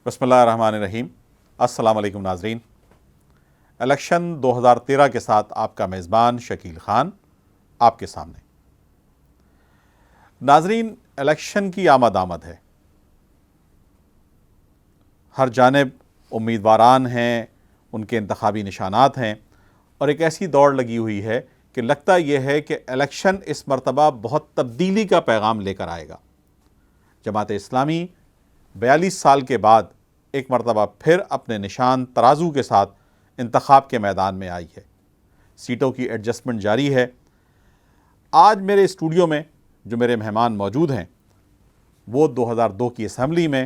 بسم اللہ الرحمن الرحیم۔ السلام علیکم ناظرین، الیکشن 2013 کے ساتھ آپ کا میزبان شکیل خان آپ کے سامنے۔ ناظرین، الیکشن کی آمد ہے، ہر جانب امیدواران ہیں، ان کے انتخابی نشانات ہیں، اور ایک ایسی دوڑ لگی ہوئی ہے کہ لگتا یہ ہے کہ الیکشن اس مرتبہ بہت تبدیلی کا پیغام لے کر آئے گا۔ جماعت اسلامی 42 سال کے بعد ایک مرتبہ پھر اپنے نشان ترازو کے ساتھ انتخاب کے میدان میں آئی ہے۔ سیٹوں کی ایڈجسٹمنٹ جاری ہے۔ آج میرے اسٹوڈیو میں جو میرے مہمان موجود ہیں وہ 2002 کی اسمبلی میں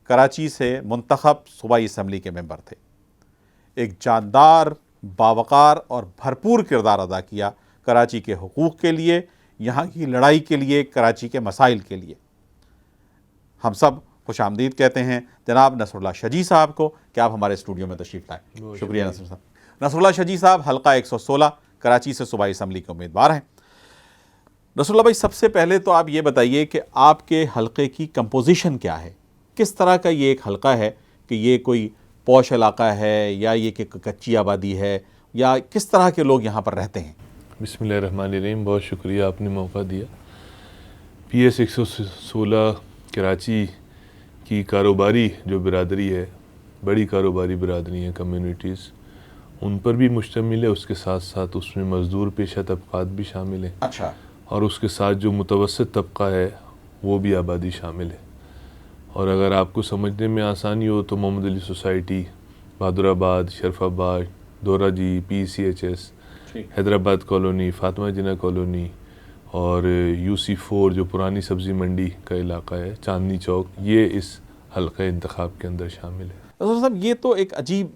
کراچی سے منتخب صوبائی اسمبلی کے ممبر تھے۔ ایک جاندار، باوقار اور بھرپور کردار ادا کیا کراچی کے حقوق کے لیے، یہاں کی لڑائی کے لیے، کراچی کے مسائل کے لیے۔ ہم سب خوش آمدید کہتے ہیں جناب نصر اللہ شجی صاحب کو کہ آپ ہمارے اسٹوڈیو میں تشریف لائیں۔ شکریہ نصر صاحب۔ نصر اللہ شجی صاحب حلقہ 116 کراچی سے صوبائی اسمبلی کے امیدوار ہیں۔ نصر اللہ بھائی، سب سے پہلے تو آپ یہ بتائیے کہ آپ کے حلقے کی کمپوزیشن کیا ہے؟ کس طرح کا یہ ایک حلقہ ہے کہ یہ کوئی پوش علاقہ ہے یا یہ کہ کچی آبادی ہے، یا کس طرح کے لوگ یہاں پر رہتے ہیں؟ بسم اللہ الرحمن الرحیم، بہت شکریہ، آپ نے موقع دیا۔ پی ایس 116 کراچی کی کاروباری جو برادری ہے، بڑی کاروباری برادری ہیں، کمیونٹیز، ان پر بھی مشتمل ہے۔ اس کے ساتھ ساتھ اس میں مزدور پیشہ طبقات بھی شامل ہیں۔ اچھا۔ اور اس کے ساتھ جو متوسط طبقہ ہے وہ بھی آبادی شامل ہے۔ اور اگر آپ کو سمجھنے میں آسانی ہو تو محمد علی سوسائٹی، بہادر آباد، شرف آباد، دورہ جی، P C H S, Hyderabad colony, Fatima Jinnah colony, اور یو سی 4 جو پرانی سبزی منڈی کا علاقہ ہے، چاندنی چوک، یہ اس حلقہ انتخاب کے اندر شامل ہے۔ نصر صاحب، یہ تو ایک عجیب،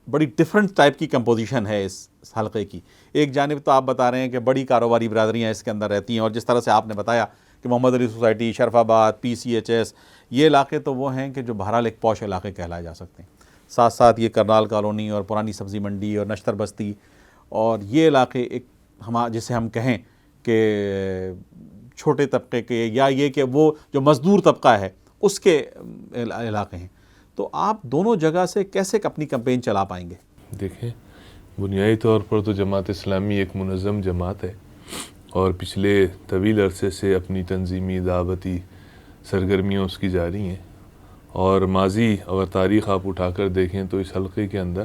بڑی ڈیفرنٹ ٹائپ کی کمپوزیشن ہے اس حلقے کی۔ ایک جانب تو آپ بتا رہے ہیں کہ بڑی کاروباری برادریاں اس کے اندر رہتی ہیں، اور جس طرح سے آپ نے بتایا کہ محمد علی سوسائٹی، شرف آباد، پی سی ایچ ایس، یہ علاقے تو وہ ہیں کہ جو بہرحال ایک پوش علاقے کہلائے جا سکتے ہیں۔ ساتھ ساتھ یہ کرنال کالونی اور پرانی سبزی منڈی اور نشتر بستی، اور یہ علاقے ایک جسے ہم کہیں کہ چھوٹے طبقے کے، یا یہ کہ وہ جو مزدور طبقہ ہے اس کے علاقے ہیں۔ تو آپ دونوں جگہ سے کیسے اپنی کمپین چلا پائیں گے؟ دیکھیں، بنیادی طور پر تو جماعت اسلامی ایک منظم جماعت ہے، اور پچھلے طویل عرصے سے اپنی تنظیمی دعوتی سرگرمیاں اس کی جاری ہیں۔ اور ماضی اگر تاریخ آپ اٹھا کر دیکھیں تو اس حلقے کے اندر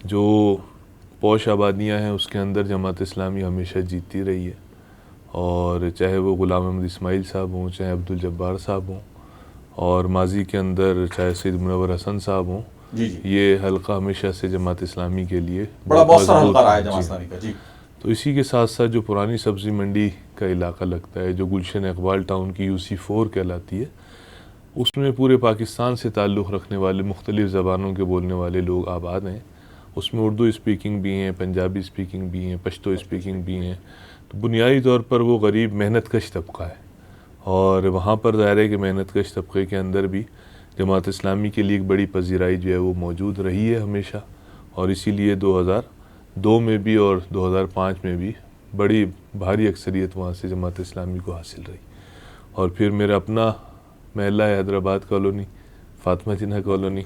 جو پوش آبادیاں ہیں اس کے اندر جماعت اسلامی ہمیشہ جیتتی رہی ہے، اور چاہے وہ غلام احمد اسماعیل صاحب ہوں، چاہے عبدالجبار صاحب ہوں، اور ماضی کے اندر چاہے سید منور حسن صاحب ہوں، یہ حلقہ ہمیشہ سے جماعت اسلامی کے لیے بڑا مؤثر حلقہ رہا ہے جماعت اسلامی کا۔ جی۔ تو اسی کے ساتھ ساتھ جو پرانی سبزی منڈی کا علاقہ لگتا ہے، جو گلشن اقبال ٹاؤن کی یو سی 4 کہلاتی ہے، اس میں پورے پاکستان سے تعلق رکھنے والے مختلف زبانوں کے بولنے والے لوگ آباد ہیں۔ اس میں اردو اسپیکنگ بھی ہیں، پنجابی اسپیکنگ بھی ہیں، پشتو اسپیکنگ بھی ہیں۔ تو بنیادی طور پر وہ غریب محنت کش طبقہ ہے، اور وہاں پر ظاہر ہے کہ محنت کش طبقے کے اندر بھی جماعت اسلامی کے لیے ایک بڑی پذیرائی جو ہے وہ موجود رہی ہے ہمیشہ، اور اسی لیے 2002 میں بھی اور 2005 میں بھی بڑی بھاری اکثریت وہاں سے جماعت اسلامی کو حاصل رہی۔ اور پھر میرا اپنا محلہ ہے حیدرآباد کالونی، فاطمہ جناح کالونی،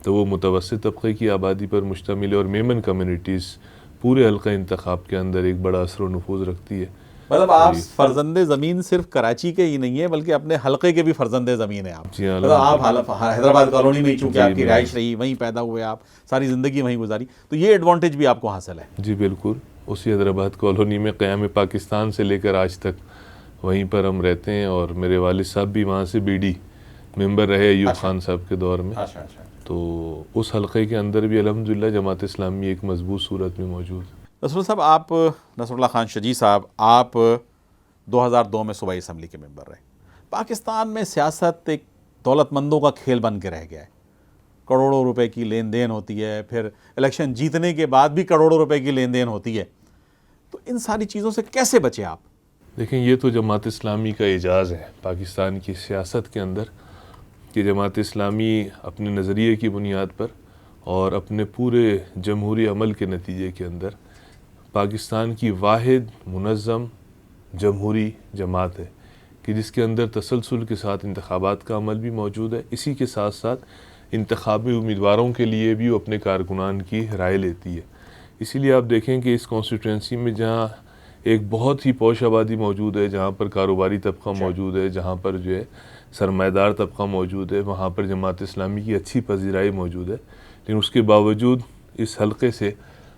تو وہ متوسط طبقے کی آبادی پر مشتمل ہے، اور میمن کمیونٹیز پورے حلقہ انتخاب کے اندر ایک بڑا اثر و نفوذ رکھتی ہے۔ مطلب آپ فرزند زمین صرف کراچی کے ہی نہیں ہیں بلکہ اپنے حلقے کے بھی فرزند زمین ہیں آپ۔ جی ہاں، مطلب آپ حیدرآباد کالونی میں چونکہ آپ کی رہائش رہی، وہیں پیدا ہوئے، آپ ساری زندگی وہیں گزاری، تو یہ ایڈوانٹیج بھی آپ کو حاصل ہے۔ جی بالکل، اسی حیدرآباد کالونی میں قیام پاکستان سے لے کر آج تک وہیں پر ہم رہتے ہیں، اور میرے والد صاحب بھی وہاں سے بی ڈی ممبر رہے ایوب خان صاحب کے دور میں۔ تو اس حلقے کے اندر بھی الحمدللہ جماعت اسلامی ایک مضبوط صورت میں موجود ہے۔ نصر صاحب، آپ نصر اللہ خان شجی صاحب، آپ 2002 میں صوبائی اسمبلی کے ممبر رہے۔ پاکستان میں سیاست ایک دولت مندوں کا کھیل بن کے رہ گیا ہے، کروڑوں روپے کی لین دین ہوتی ہے، پھر الیکشن جیتنے کے بعد بھی کروڑوں روپے کی لین دین ہوتی ہے، تو ان ساری چیزوں سے کیسے بچے آپ؟ دیکھیں، یہ تو جماعت اسلامی کا اعجاز ہے پاکستان کی سیاست کے اندر کہ جماعت اسلامی اپنے نظریے کی بنیاد پر اور اپنے پورے جمہوری عمل کے نتیجے کے اندر پاکستان کی واحد منظم جمہوری جماعت ہے کہ جس کے اندر تسلسل کے ساتھ انتخابات کا عمل بھی موجود ہے، اسی کے ساتھ ساتھ انتخابی امیدواروں کے لیے بھی وہ اپنے کارکنان کی رائے لیتی ہے. اسی لیے آپ دیکھیں کہ اس کانسٹیٹوئنسی میں جہاں ایک بہت ہی پوش آبادی موجود ہے، جہاں پر کاروباری طبقہ موجود ہے، جہاں پر جو ہے سرمایہ دار طبقہ موجود ہے، وہاں پر جماعت اسلامی کی اچھی پذیرائی موجود ہے، لیکن اس کے باوجود اس حلقے سے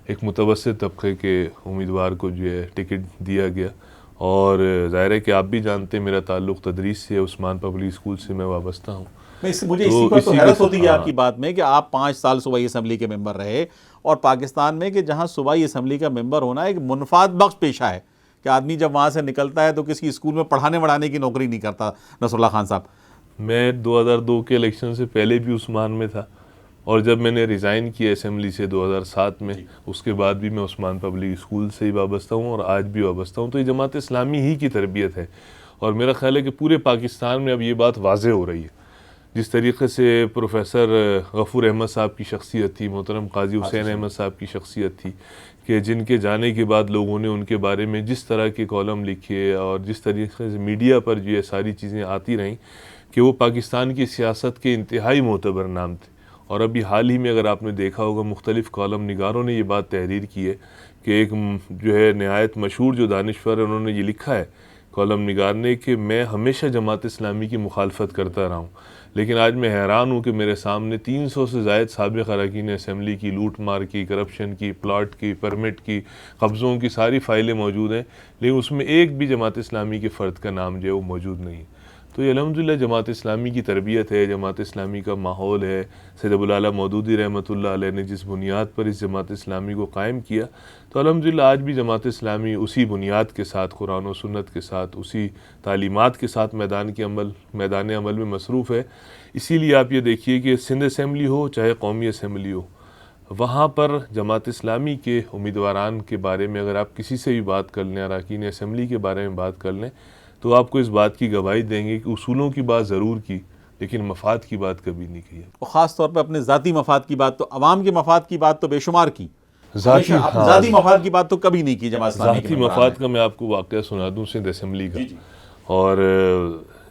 ایک متوسط طبقے کے امیدوار کو جو ہے ٹکٹ دیا گیا. اور ظاہر ہے کہ آپ بھی جانتے ہیں میرا تعلق تدریس سے، عثمان پبلک اسکول سے میں وابستہ ہوں. مجھے اسی پر تو حیرت ہوتی ہے آپ کی بات میں کہ آپ 5 سال صوبائی اسمبلی کے ممبر رہے، اور پاکستان میں کہ جہاں صوبائی اسمبلی کا ممبر ہونا ایک منفعت بخش پیشہ ہے کہ آدمی جب وہاں سے نکلتا ہے تو کسی اسکول میں پڑھانے وڑھانے کی نوکری نہیں کرتا. نصر اللہ خان صاحب، میں 2002 کے الیکشن سے پہلے بھی عثمان میں تھا، اور جب میں نے ریزائن کیا اسمبلی سے 2007 میں، اس کے بعد بھی میں عثمان پبلک اسکول سے ہی وابستہ ہوں اور آج بھی وابستہ ہوں. تو یہ جماعت اسلامی ہی کی تربیت ہے، اور میرا خیال ہے کہ پورے پاکستان میں اب یہ بات واضح ہو رہی ہے. جس طریقے سے پروفیسر غفور احمد صاحب کی شخصیت تھی، محترم قاضی حسین احمد صاحب کی شخصیت تھی، کہ جن کے جانے کے بعد لوگوں نے ان کے بارے میں جس طرح کے کالم لکھے اور جس طریقے سے میڈیا پر جو یہ ساری چیزیں آتی رہیں کہ وہ پاکستان کی سیاست کے انتہائی معتبر نام تھے. اور ابھی حال ہی میں اگر آپ نے دیکھا ہوگا مختلف کالم نگاروں نے یہ بات تحریر کی ہے کہ ایک جو ہے نہایت مشہور جو دانشور ہے، انہوں نے یہ لکھا ہے کالم نگار نے کہ میں ہمیشہ جماعت اسلامی کی مخالفت کرتا رہا ہوں، لیکن آج میں حیران ہوں کہ میرے سامنے 300 سے زائد سابق اراکین اسمبلی کی لوٹ مار کی، کرپشن کی، پلاٹ کی، پرمٹ کی، قبضوں کی ساری فائلیں موجود ہیں، لیکن اس میں ایک بھی جماعت اسلامی کے فرد کا نام جو ہے وہ موجود نہیں ہے. تو یہ الحمدللہ جماعت اسلامی کی تربیت ہے، جماعت اسلامی کا ماحول ہے. سید ابوالعلا مودودی رحمۃ اللہ علیہ نے جس بنیاد پر اس جماعت اسلامی کو قائم کیا، تو الحمدللہ آج بھی جماعت اسلامی اسی بنیاد کے ساتھ، قرآن و سنت کے ساتھ، اسی تعلیمات کے ساتھ میدان عمل میں مصروف ہے. اسی لیے آپ یہ دیکھیے کہ سندھ اسمبلی ہو چاہے قومی اسمبلی ہو، وہاں پر جماعت اسلامی کے امیدواران کے بارے میں اگر آپ کسی سے بھی بات کر لیں، اراکین اسمبلی کے بارے میں بات کر لیں، تو آپ کو اس بات کی گواہی دیں گے کہ اصولوں کی بات ضرور کی لیکن مفاد کی بات کبھی نہیں کی ہے. اور خاص طور پہ اپنے ذاتی مفاد کی بات، تو عوام کے مفاد کی بات تو بے شمار کی، ذاتی مفاد کی بات تو کبھی نہیں کی جماعت اسلامی کی. ذاتی مفاد کا میں آپ کو واقعہ سنا دوں سندھ اسمبلی کا. اور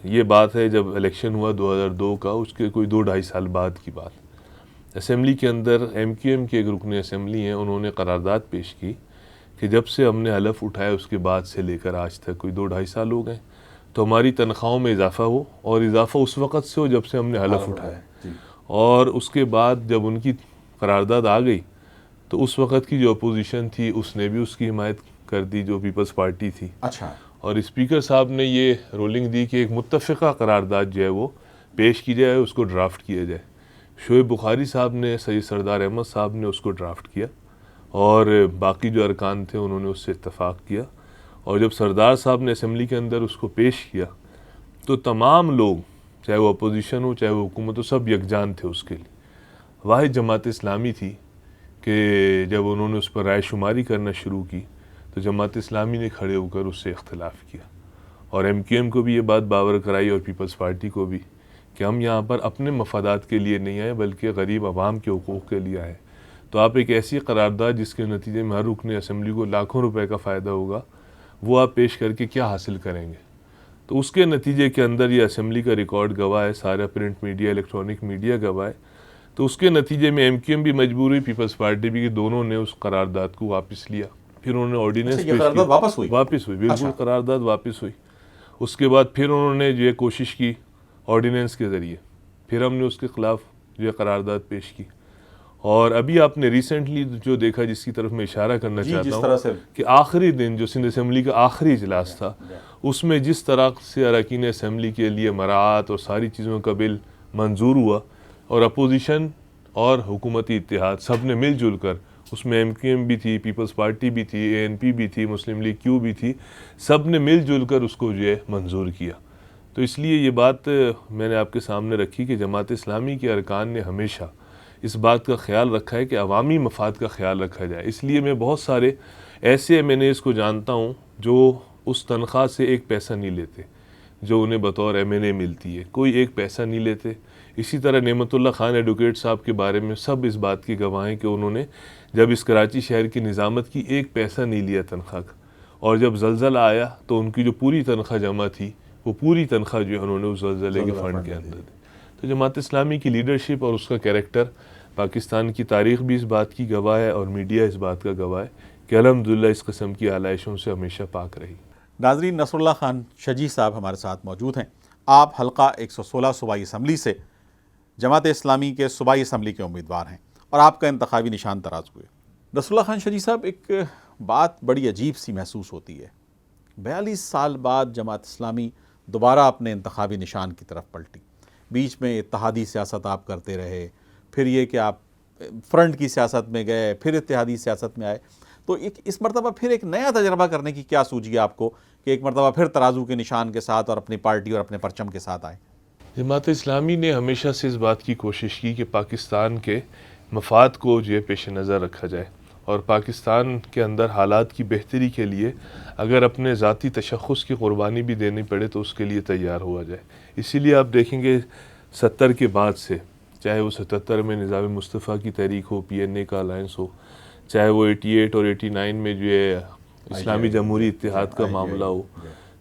یہ بات ہے جب الیکشن ہوا 2002 کا، اس کے کوئی 2-2.5 سال بعد کی بات. اسمبلی کے اندر ایم کیو ایم کے ایک رکن اسمبلی ہیں، انہوں نے قرارداد پیش کی کہ جب سے ہم نے حلف اٹھایا اس کے بعد سے لے کر آج تک کوئی 2-2.5 سال ہو گئے، تو ہماری تنخواہوں میں اضافہ ہو، اور اضافہ اس وقت سے ہو جب سے ہم نے حلف اٹھایا. اور اس کے بعد جب ان کی قرارداد آ گئی تو اس وقت کی جو اپوزیشن تھی اس نے بھی اس کی حمایت کر دی، جو پیپلز پارٹی تھی. اچھا. اور اسپیکر صاحب نے یہ رولنگ دی کہ ایک متفقہ قرارداد جو ہے وہ پیش کی جائے، اس کو ڈرافٹ کیا جائے. شعیب بخاری صاحب نے، سید سردار احمد صاحب نے اس کو ڈرافٹ کیا، اور باقی جو ارکان تھے انہوں نے اس سے اتفاق کیا. اور جب سردار صاحب نے اسمبلی کے اندر اس کو پیش کیا تو تمام لوگ، چاہے وہ اپوزیشن ہو چاہے وہ حکومت ہو، سب یکجان تھے اس کے لیے. واحد جماعت اسلامی تھی کہ جب انہوں نے اس پر رائے شماری کرنا شروع کی تو جماعت اسلامی نے کھڑے ہو کر اس سے اختلاف کیا، اور ایم کیو ایم کو بھی یہ بات باور کرائی اور پیپلز پارٹی کو بھی کہ ہم یہاں پر اپنے مفادات کے لیے نہیں آئے بلکہ غریب عوام کے حقوق کے لیے آئے. تو آپ ایک ایسی قرارداد جس کے نتیجے میں ہر رکن اسمبلی کو لاکھوں روپے کا فائدہ ہوگا، وہ آپ پیش کر کے کیا حاصل کریں گے؟ تو اس کے نتیجے کے اندر یہ اسمبلی کا ریکارڈ گواہ ہے، سارا پرنٹ میڈیا، الیکٹرانک میڈیا گواہ ہے. تو اس کے نتیجے میں ایم کیو ایم بھی مجبور ہوئی، پیپلز پارٹی بھی، کہ دونوں نے اس قرارداد کو واپس لیا. پھر انہوں نے آرڈیننس پیش کی، واپس ہوئی، بالکل قرارداد واپس ہوئی. اس کے بعد پھر انہوں نے جو ہے کوشش کی آرڈیننس کے ذریعے، پھر ہم نے اس کے خلاف جو ہے قرارداد پیش کی. اور ابھی آپ نے ریسنٹلی جو دیکھا، جس کی طرف میں اشارہ کرنا چاہتا ہوں، کہ آخری دن جو سندھ اسمبلی کا آخری اجلاس تھا، اس میں جس طرح سے اراکین اسمبلی کے لیے مراعات اور ساری چیزوں کا بل منظور ہوا، اور اپوزیشن اور حکومتی اتحاد سب نے مل جل کر، اس میں ایم کیو ایم بھی تھی، پیپلز پارٹی بھی تھی، اے این پی بھی تھی، مسلم لیگ کیو بھی تھی، سب نے مل جل کر اس کو جو ہے منظور کیا. تو اس لیے یہ بات میں نے آپ کے سامنے رکھی کہ جماعت اسلامی کے ارکان نے ہمیشہ اس بات کا خیال رکھا ہے کہ عوامی مفاد کا خیال رکھا جائے. اس لیے میں بہت سارے ایسے ایم این ایز کو جانتا ہوں جو اس تنخواہ سے ایک پیسہ نہیں لیتے جو انہیں بطور ایم این اے ملتی ہے، کوئی ایک پیسہ نہیں لیتے. اسی طرح نعمت اللہ خان ایڈوکیٹ صاحب کے بارے میں سب اس بات کی گواہ ہیں کہ انہوں نے جب اس کراچی شہر کی نظامت کی ایک پیسہ نہیں لیا تنخواہ کا، اور جب زلزلہ آیا تو ان کی جو پوری تنخواہ جمع تھی وہ پوری تنخواہ جو ہے انہوں نے اس زلزلے کے فنڈ کے اندر دی. تو جماعت اسلامی کی لیڈرشپ اور اس کا کیریکٹر پاکستان کی تاریخ بھی اس بات کی گواہ ہے اور میڈیا اس بات کا گواہ ہے کہ الحمدللہ اس قسم کی آلائشوں سے ہمیشہ پاک رہی۔ ناظرین، نصر اللہ خان شجیع صاحب ہمارے ساتھ موجود ہیں۔ آپ حلقہ 116 صوبائی اسمبلی سے جماعت اسلامی کے صوبائی اسمبلی کے امیدوار ہیں اور آپ کا انتخابی نشان تراز ہوئے۔ نصر اللہ خان شجیع صاحب، ایک بات بڑی عجیب سی محسوس ہوتی ہے، 42 سال بعد جماعت اسلامی دوبارہ اپنے انتخابی نشان کی طرف پلٹی۔ بیچ میں اتحادی سیاست آپ کرتے رہے، پھر یہ کہ آپ فرنٹ کی سیاست میں گئے، پھر اتحادی سیاست میں آئے، تو اس مرتبہ پھر ایک نیا تجربہ کرنے کی کیا سوچی آپ کو کہ ایک مرتبہ پھر ترازو کے نشان کے ساتھ اور اپنی پارٹی اور اپنے پرچم کے ساتھ آئے؟ جماعت اسلامی نے ہمیشہ سے اس بات کی کوشش کی کہ پاکستان کے مفاد کو جو ہے پیش نظر رکھا جائے اور پاکستان کے اندر حالات کی بہتری کے لیے اگر اپنے ذاتی تشخص کی قربانی بھی دینی پڑے تو اس کے لیے تیار ہوا جائے۔ اسی لیے آپ دیکھیں گے 70 کے بعد سے، چاہے وہ 77 میں نظام مصطفیٰ کی تحریک ہو، پی این اے کا الائنس ہو، چاہے وہ 88 اور 89 میں جو ہے اسلامی جمہوری اتحاد کا معاملہ ہو،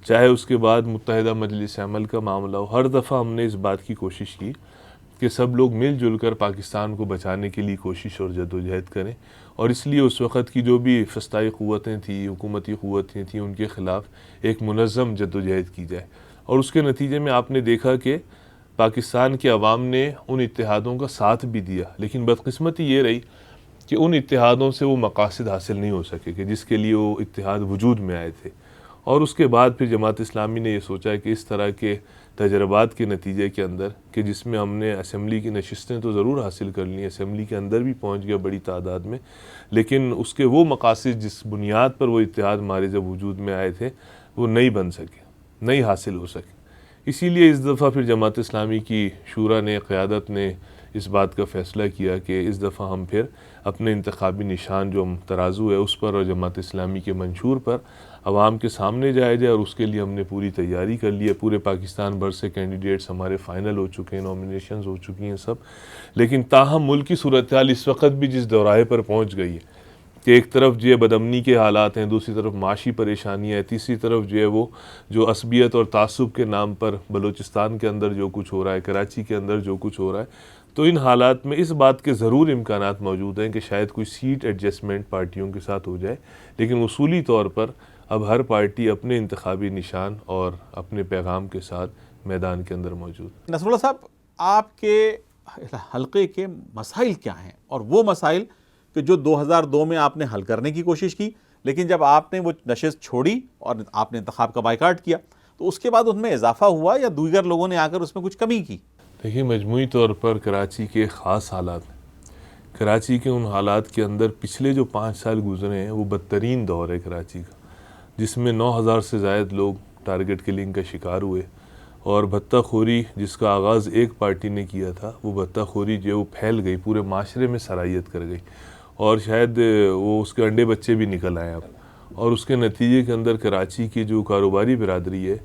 چاہے اس کے بعد متحدہ مجلس عمل کا معاملہ ہو، ہر دفعہ ہم نے اس بات کی کوشش کی کہ سب لوگ مل جل کر پاکستان کو بچانے کے لیے کوشش اور جدوجہد کریں، اور اس لیے اس وقت کی جو بھی فسطائی قوتیں تھیں، حکومتی قوتیں تھیں، ان کے خلاف ایک منظم جدوجہد کی جائے۔ اور اس کے نتیجے میں آپ نے دیکھا کہ پاکستان کے عوام نے ان اتحادوں کا ساتھ بھی دیا، لیکن بدقسمتی یہ رہی کہ ان اتحادوں سے وہ مقاصد حاصل نہیں ہو سکے کہ جس کے لیے وہ اتحاد وجود میں آئے تھے۔ اور اس کے بعد پھر جماعت اسلامی نے یہ سوچا کہ اس طرح کے تجربات کے نتیجے کے اندر کہ جس میں ہم نے اسمبلی کی نشستیں تو ضرور حاصل کر لی، اسمبلی کے اندر بھی پہنچ گیا بڑی تعداد میں، لیکن اس کے وہ مقاصد جس بنیاد پر وہ اتحاد ہمارے جب وجود میں آئے تھے وہ نہیں بن سکے، نہیں حاصل ہو سکے۔ اسی لیے اس دفعہ پھر جماعت اسلامی کی شورا نے، قیادت نے اس بات کا فیصلہ کیا کہ اس دفعہ ہم پھر اپنے انتخابی نشان جو ترازو ہے اس پر اور جماعت اسلامی کے منشور پر عوام کے سامنے جایا جائے، اور اس کے لیے ہم نے پوری تیاری کر لی ہے۔ پورے پاکستان بھر سے کینڈیڈیٹس ہمارے فائنل ہو چکے ہیں، نامینیشنز ہو چکی ہیں سب، لیکن تاہم ملک کی صورتحال اس وقت بھی جس دوراہے پر پہنچ گئی ہے کہ ایک طرف جو ہے بدامنی کے حالات ہیں، دوسری طرف معاشی پریشانیاں ہیں، تیسری طرف جو ہے وہ جو عصبیت اور تعصب کے نام پر بلوچستان کے اندر جو کچھ ہو رہا ہے، کراچی کے اندر جو کچھ ہو رہا ہے، تو ان حالات میں اس بات کے ضرور امکانات موجود ہیں کہ شاید کوئی سیٹ ایڈجسٹمنٹ پارٹیوں کے ساتھ ہو جائے، لیکن اصولی طور پر اب ہر پارٹی اپنے انتخابی نشان اور اپنے پیغام کے ساتھ میدان کے اندر موجود۔ نصر اللہ صاحب، آپ کے حلقے کے مسائل کیا ہیں، اور وہ مسائل کہ جو 2002 میں آپ نے حل کرنے کی کوشش کی، لیکن جب آپ نے وہ نشست چھوڑی اور آپ نے انتخاب کا بائیکاٹ کیا تو اس کے بعد ان میں اضافہ ہوا یا دیگر لوگوں نے آ کر اس میں کچھ کمی کی؟ دیکھیے، مجموعی طور پر کراچی کے خاص حالات ہیں۔ کراچی کے ان حالات کے اندر پچھلے جو 5 سال گزرے ہیں وہ بدترین دور ہے کراچی کا، جس میں 9000 سے زائد لوگ ٹارگٹ کلنگ کا شکار ہوئے، اور بھتہ خوری جس کا آغاز ایک پارٹی نے کیا تھا، وہ بھتہ خوری جو وہ پھیل گئی، پورے معاشرے میں سرایت کر گئی، اور شاید وہ اس کے انڈے بچے بھی نکل آئے اب۔ اور اس کے نتیجے کے اندر کراچی کی جو کاروباری برادری ہے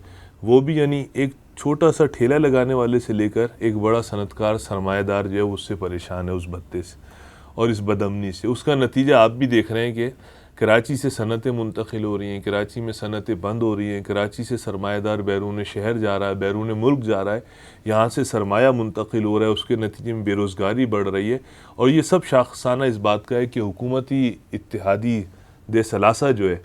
وہ بھی، یعنی ایک چھوٹا سا ٹھیلا لگانے والے سے لے کر ایک بڑا صنعتکار سرمایہ دار جو ہے اس سے پریشان ہے، اس بھتے سے اور اس بدامنی سے۔ اس کا نتیجہ آپ بھی دیکھ رہے ہیں کہ کراچی سے صنعتیں منتقل ہو رہی ہیں، کراچی میں صنعتیں بند ہو رہی ہیں، کراچی سے سرمایہ دار بیرون شہر جا رہا ہے، بیرون ملک جا رہا ہے، یہاں سے سرمایہ منتقل ہو رہا ہے، اس کے نتیجے میں بے روزگاری بڑھ رہی ہے، اور یہ سب شاخسانہ اس بات کا ہے کہ حکومتی اتحادی دے ثلاثہ جو ہے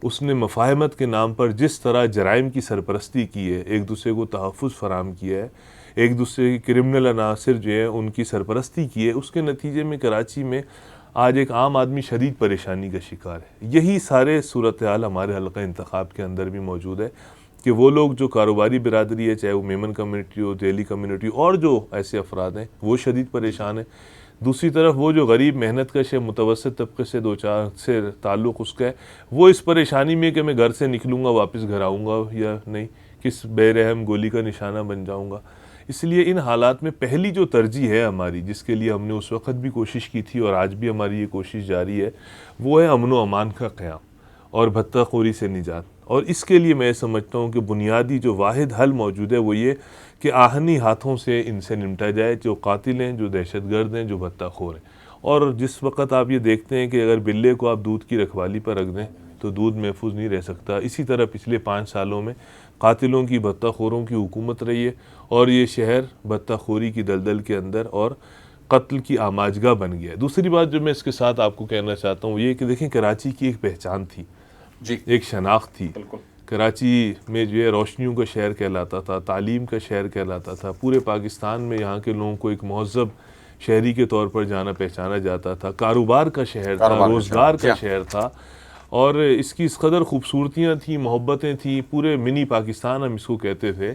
اس نے مفاہمت کے نام پر جس طرح جرائم کی سرپرستی کی ہے، ایک دوسرے کو تحفظ فراہم کیا ہے، ایک دوسرے کے کرمنل عناصر جو ہے ان کی سرپرستی کی ہے، اس کے نتیجے میں کراچی میں آج ایک عام آدمی شدید پریشانی کا شکار ہے۔ یہی سارے صورتحال ہمارے حلقہ انتخاب کے اندر بھی موجود ہے کہ وہ لوگ جو کاروباری برادری ہے، چاہے وہ میمن کمیونٹی ہو، دہلی کمیونٹی اور جو ایسے افراد ہیں، وہ شدید پریشان ہیں۔ دوسری طرف وہ جو غریب محنت کش ہے، متوسط طبقے سے دو چار سے تعلق اس کا ہے، وہ اس پریشانی میں کہ میں گھر سے نکلوں گا واپس گھر آؤں گا یا نہیں، کس بے رحم گولی کا نشانہ بن جاؤں گا۔ اس لیے ان حالات میں پہلی جو ترجیح ہے ہماری، جس کے لیے ہم نے اس وقت بھی کوشش کی تھی اور آج بھی ہماری یہ کوشش جاری ہے، وہ ہے امن و امان کا قیام اور بھتہ خوری سے نجات۔ اور اس کے لیے میں سمجھتا ہوں کہ بنیادی جو واحد حل موجود ہے وہ یہ کہ آہنی ہاتھوں سے ان سے نمٹا جائے، جو قاتل ہیں، جو دہشت گرد ہیں، جو بھتہ خور ہیں۔ اور جس وقت آپ یہ دیکھتے ہیں کہ اگر بلے کو آپ دودھ کی رکھوالی پر رکھ دیں تو دودھ محفوظ نہیں رہ سکتا. اسی طرح پچھلے 5 سالوں میں قاتلوں کی بھتہ خوروں کی حکومت رہی ہے اور یہ شہر بھتہ خوری کی دلدل کے اندر اور قتل کی آماجگاہ بن گیا ہے. دوسری بات جو میں اس کے ساتھ آپ کو کہنا چاہتا ہوں یہ کہ دیکھیں کراچی کی ایک پہچان تھی, ایک شناخت تھی. کراچی میں جو ہے روشنیوں کا شہر کہلاتا تھا, تعلیم کا شہر کہلاتا تھا. پورے پاکستان میں یہاں کے لوگوں کو ایک مہذب شہری کے طور پر جانا پہچانا جاتا تھا. کاروبار کا شہر تھا, روزگار کا شہر تھا, اور اس کی اس قدر خوبصورتیاں تھیں, محبتیں تھیں. پورے منی پاکستان ہم اس کو کہتے تھے.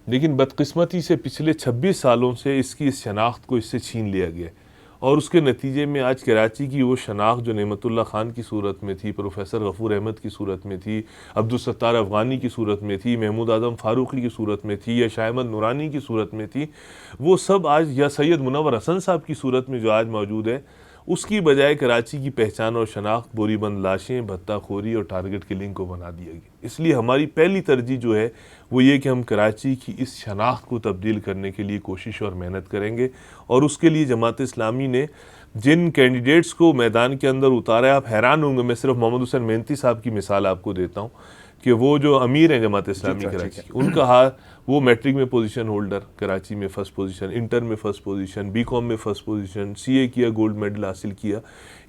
لیکن بدقسمتی سے پچھلے 26 سالوں سے اس کی اس شناخت کو اس سے چھین لیا گیا, اور اس کے نتیجے میں آج کراچی کی وہ شناخت جو نعمت اللہ خان کی صورت میں تھی, پروفیسر غفور احمد کی صورت میں تھی, عبدالستار افغانی کی صورت میں تھی, محمود اعظم فاروقی کی صورت میں تھی, یا شاہ احمد نورانی کی صورت میں تھی, وہ سب آج, یا سید منور حسن صاحب کی صورت میں جو آج موجود ہے, اس کی بجائے کراچی کی پہچان اور شناخت بوری بند لاشیں, بھتہ خوری اور ٹارگٹ کلنگ کو بنا دیا گیا. اس لیے ہماری پہلی ترجیح جو ہے وہ یہ کہ ہم کراچی کی اس شناخت کو تبدیل کرنے کے لیے کوشش اور محنت کریں گے. اور اس کے لیے جماعت اسلامی نے جن کینڈیڈیٹس کو میدان کے اندر اتارا ہے, آپ حیران ہوں گے, میں صرف محمد حسین مہنتی صاحب کی مثال آپ کو دیتا ہوں کہ وہ جو امیر ہیں جماعت اسلامی کراچی, ان کا وہ میٹرک میں پوزیشن ہولڈر, کراچی میں فرسٹ پوزیشن, انٹر میں فرسٹ پوزیشن, بی کام میں فرسٹ پوزیشن, سی اے کیا, گولڈ میڈل حاصل کیا.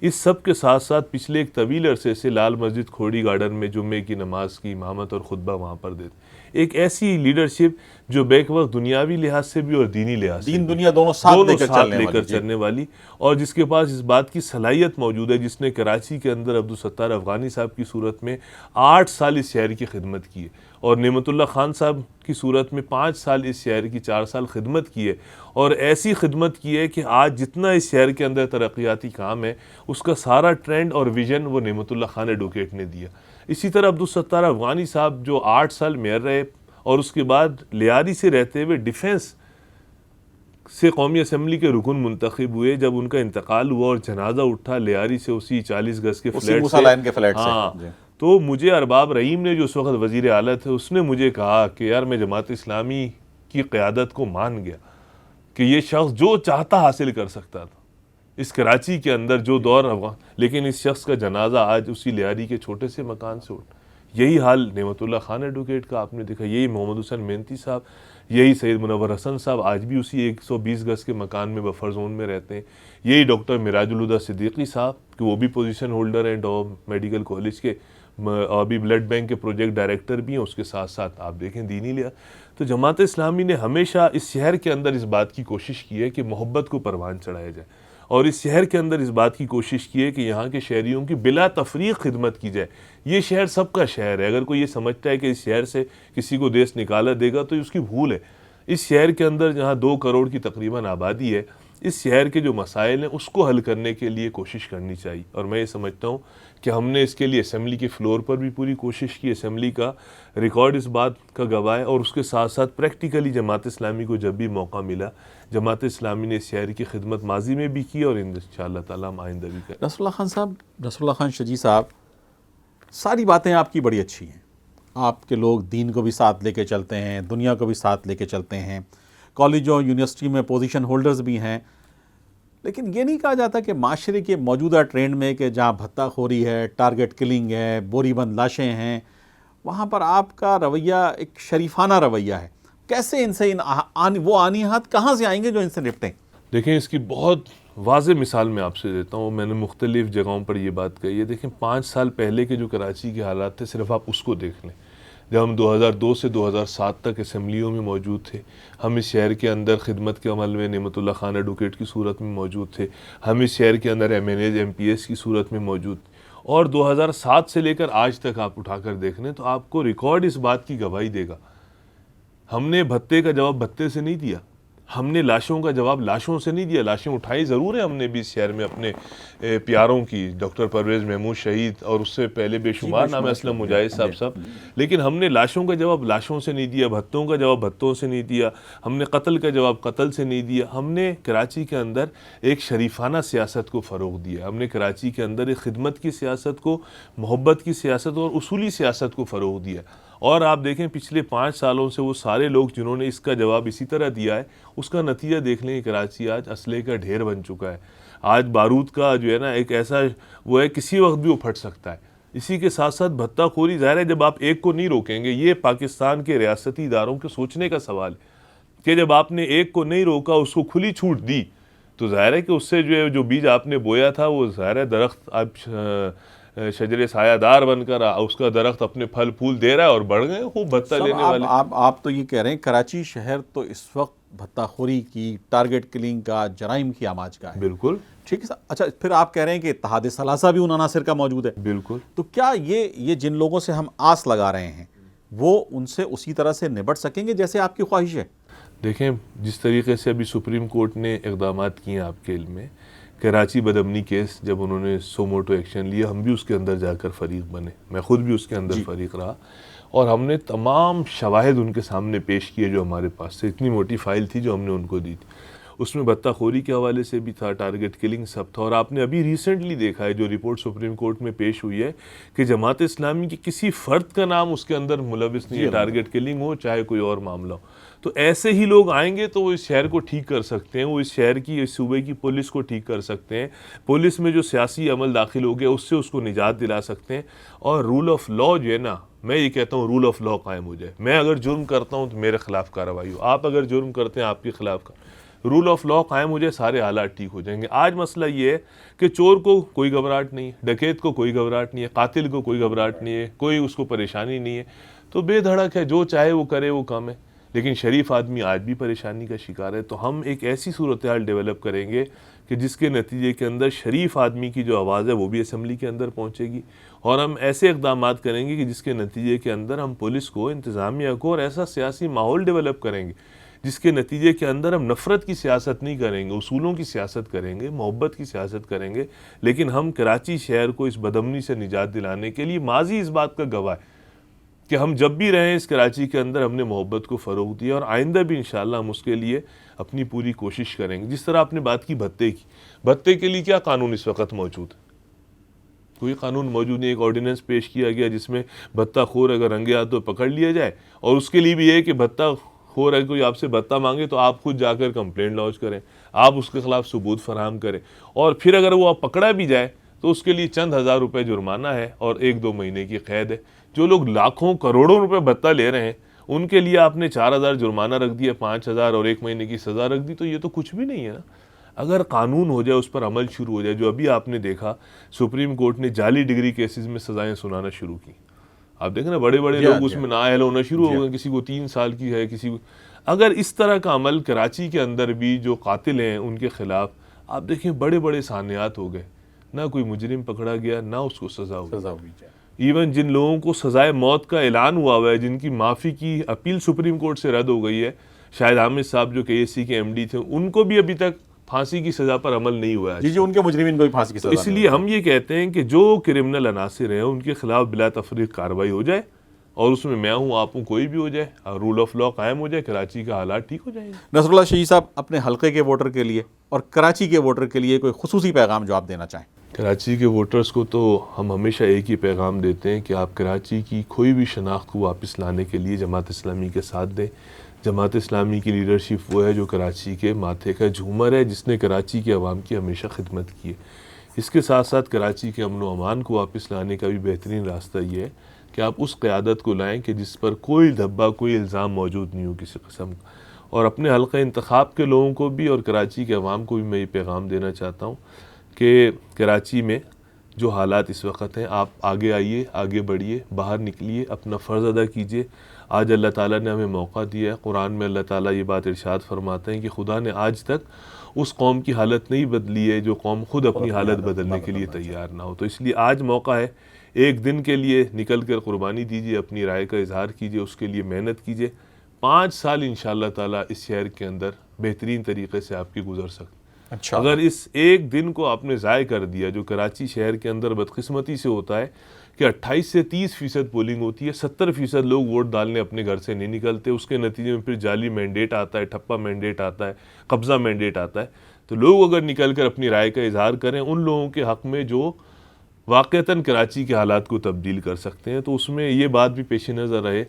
اس سب کے ساتھ ساتھ پچھلے ایک طویل عرصے سے لال مسجد کھوڑی گارڈن میں جمعے کی نماز کی امامت اور خطبہ وہاں پر دیتے. ایک ایسی لیڈرشپ جو بیک وقت دنیاوی لحاظ سے بھی اور دینی لحاظ سے, دین دنیا دونوں ساتھ لے کر چلنے والی, اور جس کے پاس اس بات کی صلاحیت موجود ہے, جس نے کراچی کے اندر عبدالستار افغانی صاحب کی صورت میں 8 سال اس شہر کی خدمت کی ہے, اور نعمت اللہ خان صاحب کی صورت میں 5 سال اس شہر کی 4 سال خدمت کی ہے, اور ایسی خدمت کی ہے کہ آج جتنا اس شہر کے اندر ترقیاتی کام ہے اس کا سارا ٹرینڈ اور ویژن وہ نعمت اللہ خان ایڈوکیٹ نے دیا. اسی طرح عبدالستار افغانی صاحب جو 8 سال میئر رہے اور اس کے بعد لیاری سے رہتے ہوئے ڈیفنس سے قومی اسمبلی کے رکن منتخب ہوئے. جب ان کا انتقال ہوا اور جنازہ اٹھا لیاری سے اسی 40 گز کے فلیٹ سے, تو مجھے ارباب رحیم نے جو اس وقت وزیر اعلیٰ تھے, اس نے مجھے کہا کہ یار میں جماعت اسلامی کی قیادت کو مان گیا کہ یہ شخص جو چاہتا حاصل کر سکتا تھا اس کراچی کے اندر جو دور افغان, لیکن اس شخص کا جنازہ آج اسی لیاری کے چھوٹے سے مکان سے اٹھا. یہی حال نعمت اللہ خان ایڈوکیٹ کا آپ نے دیکھا, یہی محمد حسین مہنتی صاحب, یہی سید منور حسن صاحب آج بھی اسی 120 گز کے مکان میں بفر زون میں رہتے ہیں. یہی ڈاکٹر مراج الہدیٰ صدیقی صاحب کہ وہ بھی پوزیشن ہولڈر ہیں ڈو میڈیکل کالج کے, ابھی بلڈ بینک کے پروجیکٹ ڈائریکٹر بھی ہیں. اس کے ساتھ ساتھ آپ دیکھیں دینی لحاظ. تو جماعت اسلامی نے ہمیشہ اس شہر کے اندر اس بات کی کوشش کی ہے کہ محبت کو پروان چڑھایا جائے, اور اس شہر کے اندر اس بات کی کوشش کی ہے کہ یہاں کے شہریوں کی بلا تفریق خدمت کی جائے. یہ شہر سب کا شہر ہے. اگر کوئی یہ سمجھتا ہے کہ اس شہر سے کسی کو دیس نکالا دے گا تو اس کی بھول ہے. اس شہر کے اندر جہاں 2 کروڑ کی تقریباً آبادی ہے, اس شہر کے جو مسائل ہیں اس کو حل کرنے کے لیے کوشش کرنی چاہیے. اور میں یہ سمجھتا ہوں کہ ہم نے اس کے لیے اسمبلی کے فلور پر بھی پوری کوشش کی. اسمبلی کا ریکارڈ اس بات کا گواہ ہے, اور اس کے ساتھ ساتھ پریکٹیکلی جماعت اسلامی کو جب بھی موقع ملا, جماعت اسلامی نے اس شہر کی خدمت ماضی میں بھی کی اور انشاءاللہ تعالیٰ ہم آئندہ بھی کریں. نصر اللہ خان صاحب, نصر اللہ خان شجی صاحب, ساری باتیں آپ کی بڑی اچھی ہیں. آپ کے لوگ دین کو بھی ساتھ لے کے چلتے ہیں, دنیا کو بھی ساتھ لے کے چلتے ہیں, کالجوں یونیورسٹی میں پوزیشن ہولڈرز بھی ہیں. لیکن یہ نہیں کہا جاتا کہ معاشرے کے موجودہ ٹرینڈ میں کہ جہاں بھتہ خوری ہے, ٹارگٹ کلنگ ہے, بوری بند لاشیں ہیں, وہاں پر آپ کا رویہ ایک شریفانہ رویہ ہے. کیسے ان سے وہ آنیات کہاں سے آئیں گے جو ان سے نپٹیں؟ دیکھیں اس کی بہت واضح مثال میں آپ سے دیتا ہوں. میں نے مختلف جگہوں پر یہ بات کہی ہے. دیکھیں 5 سال پہلے کے جو کراچی کے حالات تھے, صرف آپ اس کو دیکھ لیں. جب ہم 2002 سے 2007 تک اسمبلیوں میں موجود تھے, ہم اس شہر کے اندر خدمت کے عمل میں نعمت اللہ خان ایڈوکیٹ کی صورت میں موجود تھے, ہم اس شہر کے اندر M N As M P S کی صورت میں موجود تھے, اور 2007 سے لے کر آج تک آپ اٹھا کر دیکھ لیں تو آپ کو ریکارڈ اس بات کی گواہی دے گا. ہم نے بھتے کا جواب بھتے سے نہیں دیا, ہم نے لاشوں کا جواب لاشوں سے نہیں دیا. لاشیں اٹھائی ضرور ہیں ہم نے بھی اس شہر میں اپنے پیاروں کی, ڈاکٹر پرویز محمود شہید اور اس سے پہلے بے شمار نام اسلم مجاہد صاحب, لیکن ہم نے لاشوں کا جواب لاشوں سے نہیں دیا, بھتوں کا جواب بھتوں سے نہیں دیا, ہم نے قتل کا جواب قتل سے نہیں دیا. ہم نے کراچی کے اندر ایک شریفانہ سیاست کو فروغ دیا, ہم نے کراچی کے اندر ایک خدمت کی سیاست کو, محبت کی سیاست اور اصولی سیاست کو فروغ دیا. اور آپ دیکھیں پچھلے 5 سالوں سے وہ سارے لوگ جنہوں نے اس کا جواب اسی طرح دیا ہے, اس کا نتیجہ دیکھ لیں. کراچی آج اسلحے کا ڈھیر بن چکا ہے. آج بارود کا جو ہے نا ایک ایسا وہ ہے, کسی وقت بھی وہ پھٹ سکتا ہے. اسی کے ساتھ ساتھ بھتہ خوری ظاہر ہے جب آپ ایک کو نہیں روکیں گے، یہ پاکستان کے ریاستی اداروں کے سوچنے کا سوال ہے کہ جب آپ نے ایک کو نہیں روکا، اس کو کھلی چھوٹ دی، تو ظاہر ہے کہ اس سے جو بیج آپ نے بویا تھا وہ ظاہر ہے درخت اب شجر سایہ دار بن کر اس کا درخت اپنے پھل پھول دے رہا ہے اور بڑھ گئے خوب بھتہ لینے والے۔ آپ تو یہ کہہ رہے ہیں کراچی شہر تو اس وقت بھتہ خوری کی، ٹارگٹ کلنگ کا، جرائم کی آماج کا ہے۔ بالکل ٹھیک ہے سر، اچھا پھر آپ کہہ رہے ہیں کہ اتحاد ثلاثہ بھی ان عناصر کا موجود ہے۔ بالکل۔ تو کیا یہ جن لوگوں سے ہم آس لگا رہے ہیں وہ ان سے اسی طرح سے نبٹ سکیں گے جیسے آپ کی خواہش ہے؟ دیکھیں جس طریقے سے ابھی سپریم کورٹ نے اقدامات کیے ہیں آپ کے علم میں، کراچی بدامنی کیس جب انہوں نے سو موٹو ایکشن لیا، ہم بھی اس کے اندر جا کر فریق بنے، میں خود بھی اس کے اندر فریق رہا، اور ہم نے تمام شواہد ان کے سامنے پیش کیے جو ہمارے پاس سے، اتنی موٹی فائل تھی جو ہم نے ان کو دی تھی، اس میں بھتہ خوری کے حوالے سے بھی تھا، ٹارگٹ کلنگ سب تھا، اور آپ نے ابھی ریسنٹلی دیکھا ہے جو رپورٹ سپریم کورٹ میں پیش ہوئی ہے کہ جماعت اسلامی کی کسی فرد کا نام اس کے اندر ملوث نہیں ہے، ٹارگٹ کلنگ ہو چاہے کوئی اور معاملہ ہو۔ تو ایسے ہی لوگ آئیں گے تو وہ اس شہر کو ٹھیک کر سکتے ہیں، وہ اس شہر کی، اس صوبے کی پولیس کو ٹھیک کر سکتے ہیں، پولیس میں جو سیاسی عمل داخل ہو گیا اس سے اس کو نجات دلا سکتے ہیں، اور رول آف لا جو ہے نا، میں یہ کہتا ہوں رول آف لا قائم ہو جائے۔ میں اگر جرم کرتا ہوں تو میرے خلاف کارروائی ہو، آپ اگر جرم کرتے ہیں آپ کے خلاف رول آف لا قائم ہو جائے، سارے حالات ٹھیک ہو جائیں گے۔ آج مسئلہ یہ ہے کہ چور کو کوئی گھبراہٹ نہیں ہے، ڈکیت کو کوئی گھبراہٹ نہیں ہے، قاتل کو کوئی گھبراہٹ نہیں ہے، کوئی اس کو پریشانی نہیں ہے، تو بے دھڑک ہے، جو چاہے وہ کرے، وہ کام ہے۔ لیکن شریف آدمی آج بھی پریشانی کا شکار ہے، تو ہم ایک ایسی صورتحال ڈیولپ کریں گے کہ جس کے نتیجے کے اندر شریف آدمی کی جو آواز ہے وہ بھی اسمبلی کے اندر پہنچے گی، اور ہم ایسے اقدامات کریں گے کہ جس کے نتیجے کے اندر ہم پولیس کو، انتظامیہ کو، اور ایسا سیاسی ماحول ڈیولپ کریں گے جس کے نتیجے کے اندر ہم نفرت کی سیاست نہیں کریں گے، اصولوں کی سیاست کریں گے، محبت کی سیاست کریں گے، لیکن ہم کراچی شہر کو اس بدامنی سے نجات دلانے کے لیے ماضی اس بات کا گواہ ہے کہ ہم جب بھی رہیں اس کراچی کے اندر ہم نے محبت کو فروغ دیا، اور آئندہ بھی انشاءاللہ ہم اس کے لیے اپنی پوری کوشش کریں گے۔ جس طرح آپ نے بات کی بھتے کی، بھتے کے لیے کیا قانون اس وقت موجود ہے؟ کوئی قانون موجود نہیں۔ ایک آرڈیننس پیش کیا گیا جس میں بھتہ خور اگر رنگے ہاتھوں پکڑ لیا جائے، اور اس کے لیے بھی یہ ہے کہ بھتہ خور اگر کوئی آپ سے بھتہ مانگے تو آپ خود جا کر کمپلین لانچ کریں، آپ اس کے خلاف ثبوت فراہم کریں، اور پھر اگر وہ پکڑا بھی جائے تو اس کے لیے چند ہزار روپے جرمانہ ہے اور 1-2 مہینے کی قید ہے۔ جو لوگ لاکھوں کروڑوں روپے بھتہ لے رہے ہیں ان کے لیے آپ نے 4,000 جرمانہ رکھ دیا، 5,000 اور 1 مہینے کی سزا رکھ دی، تو یہ تو کچھ بھی نہیں ہے نا۔ اگر قانون ہو جائے، اس پر عمل شروع ہو جائے، جو ابھی آپ نے دیکھا سپریم کورٹ نے جعلی ڈگری کیسز میں سزائیں سنانا شروع کی، آپ دیکھیں نا بڑے بڑے لوگ اس میں نااہل ہونا شروع ہو گئے، کسی کو 3 سال کی ہے، کسی کو۔ اگر اس طرح کا عمل کراچی کے اندر بھی جو قاتل ہیں ان کے خلاف، آپ دیکھیں بڑے بڑے سانحات ہو گئے، نہ کوئی مجرم پکڑا گیا، نہ اس کو سزا ہوئی۔ ایون جن لوگوں کو سزائے موت کا اعلان ہوا ہے، جن کی معافی کی اپیل سپریم کورٹ سے رد ہو گئی ہے، شاہد حامد صاحب جو KSC کے MD تھے، ان کو بھی ابھی تک پھانسی کی سزا پر عمل نہیں ہوا ہے۔ جی ان کے مجرمین کو بھی پھانسی کی سزا۔ اس لیے ہم یہ کہتے ہیں کہ جو کرمنل عناصر ہیں ان کے خلاف بلا تفریق کارروائی ہو جائے، اور اس میں ہوں، آپ ہوں، کوئی بھی ہو جائے، اور رول آف لا قائم ہو جائے، کراچی کا حالات ٹھیک ہو جائیں گے۔ نصر اللہ شہید صاحب، اپنے حلقے کے ووٹر کے لیے اور کراچی کے ووٹر کے لیے کوئی خصوصی پیغام جو آپ دینا چاہیں؟ کراچی کے ووٹرز کو تو ہم ہمیشہ ایک ہی پیغام دیتے ہیں کہ آپ کراچی کی کھوئی ہوئی شناخت کو واپس لانے کے لیے جماعت اسلامی کے ساتھ دیں۔ جماعت اسلامی کی لیڈرشپ وہ ہے جو کراچی کے ماتھے کا جھومر ہے، جس نے کراچی کے عوام کی ہمیشہ خدمت کی ہے۔ اس کے ساتھ ساتھ کراچی کے امن و امان کو واپس لانے کا بھی بہترین راستہ یہ ہے کہ آپ اس قیادت کو لائیں کہ جس پر کوئی دھبا، کوئی الزام موجود نہیں ہو کسی قسم کا۔ اور اپنے حلقہ انتخاب کے لوگوں کو بھی اور کراچی کے عوام کو بھی میں یہ پیغام دینا چاہتا ہوں کہ کراچی میں جو حالات اس وقت ہیں، آپ آگے آئیے، آگے بڑھیے، باہر نکلیے، اپنا فرض ادا کیجیے۔ آج اللہ تعالیٰ نے ہمیں موقع دیا ہے، قرآن میں اللہ تعالیٰ یہ بات ارشاد فرماتے ہیں کہ خدا نے آج تک اس قوم کی حالت نہیں بدلی ہے جو قوم خود اپنی حالت بدلنے کے لیے تیار نہ ہو۔ تو اس لیے آج موقع ہے، ایک دن کے لیے نکل کر قربانی دیجیے، اپنی رائے کا اظہار کیجیے، اس کے لیے محنت کیجیے۔ 5 سال انشاءاللہ تعالیٰ اس شہر کے اندر بہترین طریقے سے آپ کی گزر سکتے۔ اچھا، اگر اس ایک دن کو آپ نے ضائع کر دیا، جو کراچی شہر کے اندر بدقسمتی سے ہوتا ہے کہ 28 سے 30% پولنگ ہوتی ہے، 70% لوگ ووٹ ڈالنے اپنے گھر سے نہیں نکلتے، اس کے نتیجے میں پھر جعلی مینڈیٹ آتا ہے، ٹھپا مینڈیٹ آتا ہے، قبضہ مینڈیٹ آتا ہے۔ تو لوگ اگر نکل کر اپنی رائے کا اظہار کریں ان لوگوں کے حق میں جو واقعتاً کراچی کے حالات کو تبدیل کر سکتے ہیں، تو اس میں یہ بات بھی پیش نظر رہے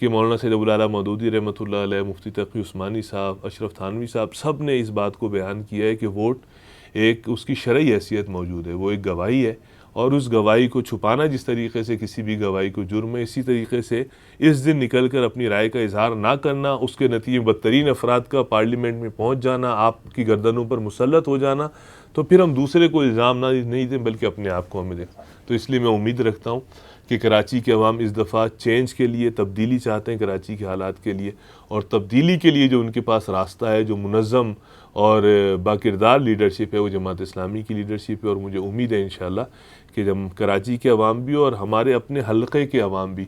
کہ مولانا سید ابو العلا مودودی رحمۃ اللہ علیہ، مفتی تقی عثمانی صاحب، اشرف تھانوی صاحب، سب نے اس بات کو بیان کیا ہے کہ ووٹ ایک اس کی شرعی حیثیت موجود ہے، وہ ایک گواہی ہے، اور اس گواہی کو چھپانا جس طریقے سے کسی بھی گواہی کو جرم ہے، اسی طریقے سے اس دن نکل کر اپنی رائے کا اظہار نہ کرنا، اس کے نتیجے بدترین افراد کا پارلیمنٹ میں پہنچ جانا، آپ کی گردنوں پر مسلط ہو جانا، تو پھر ہم دوسرے کو الزام نہیں دیں بلکہ اپنے آپ کو ہمیں دیں۔ تو اس لیے میں امید رکھتا ہوں کہ کراچی کے عوام اس دفعہ چینج کے لیے، تبدیلی چاہتے ہیں کراچی کے حالات کے لیے، اور تبدیلی کے لیے جو ان کے پاس راستہ ہے، جو منظم اور باکردار لیڈرشپ ہے، وہ جماعت اسلامی کی لیڈرشپ ہے۔ اور مجھے امید ہے انشاءاللہ کہ جب کراچی کے عوام بھی اور ہمارے اپنے حلقے کے عوام بھی،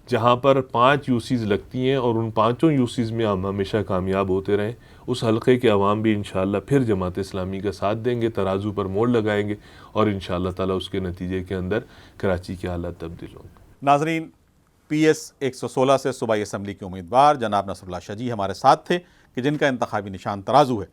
جہاں پر 5 یوسیز لگتی ہیں اور ان 5 یوسیز میں ہم ہمیشہ کامیاب ہوتے رہیں، اس حلقے کے عوام بھی انشاءاللہ پھر جماعت اسلامی کا ساتھ دیں گے، ترازو پر موڑ لگائیں گے، اور انشاءاللہ تعالیٰ اس کے نتیجے کے اندر کراچی کے حالات تبدیل ہوں گے۔ ناظرین، پی ایس 116 سے صوبائی اسمبلی کے امیدوار جناب نصر اللہ شاہ جی ہمارے ساتھ تھے کہ جن کا انتخابی نشان ترازو ہے۔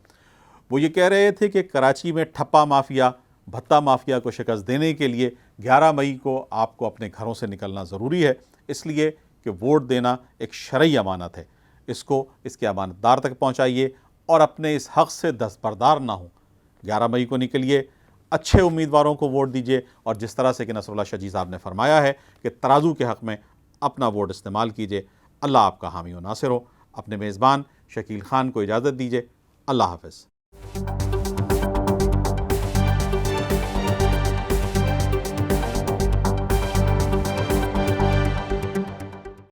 وہ یہ کہہ رہے تھے کہ کراچی میں ٹھپا مافیا، بھتہ مافیا کو شکست دینے کے لیے 11 مئی کو آپ کو اپنے گھروں سے نکلنا ضروری ہے، اس لیے کہ ووٹ دینا ایک شرعی امانت ہے، اس کو اس کے امانت دار تک پہنچائیے اور اپنے اس حق سے دستبردار نہ ہوں۔ 11 مئی کو نکلیے، اچھے امیدواروں کو ووٹ دیجیے، اور جس طرح سے کہ نصر اللہ شاہ جی صاحب نے فرمایا ہے کہ ترازو کے حق میں اپنا ووٹ استعمال کیجیے۔ اللہ آپ کا حامی و ناصر ہو۔ اپنے میزبان شکیل خان کو اجازت دیجیے۔ اللہ حافظ۔